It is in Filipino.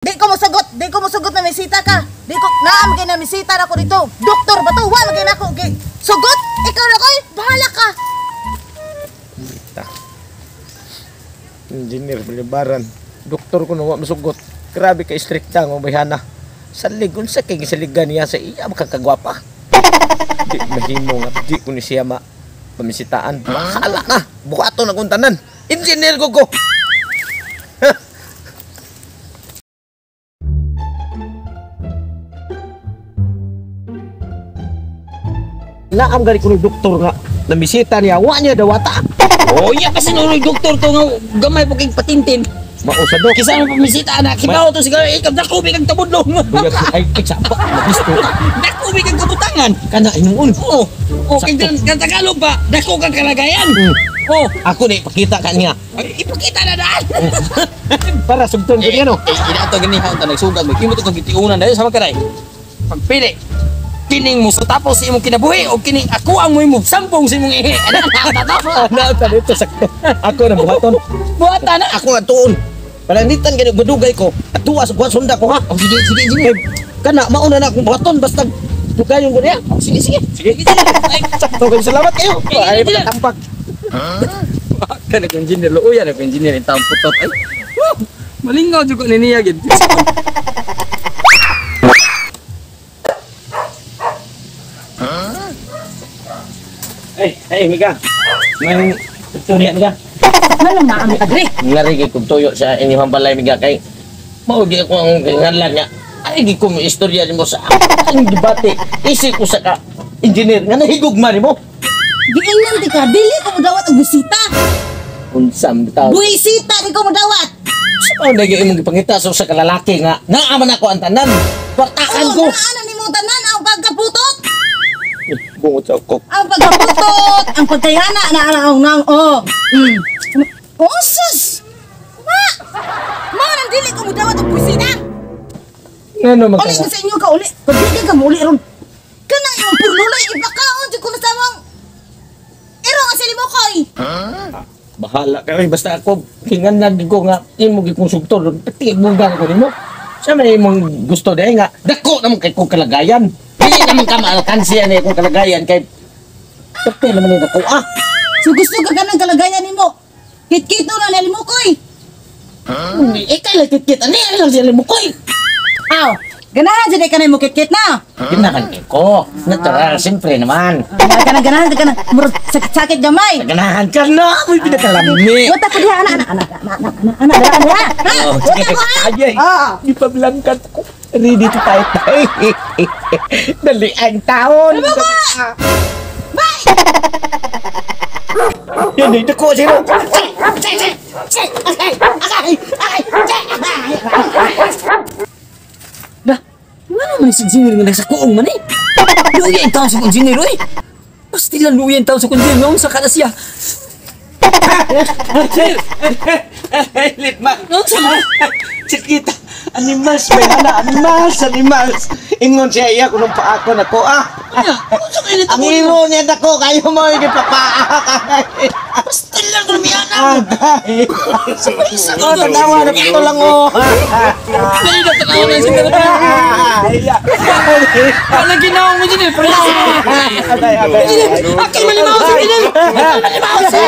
Di ko musugot na misita ka. Di ko naam kay na misita na ko dito. Doktor ba to? Wa magay na ako. Okay. Sugot? Ikaw na koy. Bahala ka. Engineer palibaran. Doktor ko na wa masugot. Grabe ka strikta ng bayhana. Salig unsa kay gisaligan niya sa iya makakagwapa. Di mahimo nga di ko ni siya pamisitaan. Bahala na. Buhaton ang untanan. Engineer ko. Naam gari ko ni doktor nga namisita niya wa niya dawata. Oh iya kasi nuloy doktor to nga gamay po kay patintin. Mausa dok. Kisa mo pamisita anak kibaw to siguro ikam dako kag tabudlong. Buyak ay sapa bisto. Dako kag kabutangan. Kana inuun. Oh. Okay din kan Tagalog ba? Dako kag kalagayan. Oh, Ako ni pakita kaniya. ipakita na daan. Para sugton ko niya no. Ina to gani ha nagsugad mo kimo to kag gitiunan dayon sa magkaray. Pagpili kining mo sa tapos sa imong kinabuhi o kining ako ang mo sampung sa imong ihi. Ano nakatapos? Ano ta dito sakto. Ako na buhaton. Buhatan na. Ako nga tuon. Palanditan gani gadugay ko. Atuwa sa kuwan sunda ko ha. Oh, sige. Kana mauna na akong buhaton basta dugayon ko niya. Sige. Ay, Sakto kayo salamat kayo. Ay pagtampak. kan ako engineer lo uyan ako engineer in taong putot ay. Malingaw juga ni niya gid. Ay, Mika. May tutorial ka. Malam na kami kadre. Narigay kong tuyo sa inyong balay, Mika. Kay maugi ako ang ngalan niya. Ay, di ko may istorya mo sa ang debate. Isip ko sa ka, engineer, nga nahigugma ni mo. Giingnan di ka. Dili ko mo dawat og bisita. Unsam bitaw. Buisita di ko mo dawat. Sa paano na imong gipangita sa kalalaki nga, naaman ako ang tanan. Kwartakan ko. Ano ni mo tanan ang pagkaputot? Bungot sa kok. Ang pagkaputot, ang pagkayana na nang Oh, sus! Ma nang dili ko mo dawat og bisita. Ngano Uli magkana? na sa inyo ka uli. Pagdili ka mo uli ron. Kanang imong purlulay ipakaon di ko na samang. Iro nga sila mo koy. Bahala ka. Basta ako, kinganan ko nga, imo gikonsugtor. Pati mo nga ko nimo. Sa may imong gusto dahil nga, dako naman kay kong kalagayan. Hindi naman ka maalkansiya na kong kalagayan kay pati naman yung dako. So gusto ka kanang kalagayan nimo. Kit-kito na nali mo koy. Ikay lang kit-kit. Ano yan lang sila mo koy? Aw, ganahan dyan ka na mo kit-kit na. Ginahan ko. Natural, siyempre naman. Ganahan ka na. Murag sakit-sakit gamay. Ganahan ka na. May pinakalami. Wata ko diha, anak. Oh, sige. Ayay. Ipablangkat ko. Ready to fight. Dali ang taon. Bye! Yan dito ko sino. Dah, mana man si engineer nga nasa kuong man eh. Luya ang tao sa engineer oy. Pasti lang luya ang tao sa engineer nga unsa ka na siya. Litma. Unsa man? Cikita. Animals, may hana. Animals. Ingon siya iya kung paako na ko. Unsa ka nito? Ang ingon niya na ko. Kayo mo yung papaak. Pasti lang lumiana. Isa ko tanawa na pito lang o. Dali na tanaw na siya. Wala ginawa mo engineer. Engineer, akin malimaw sa engineer. Malimaw sa.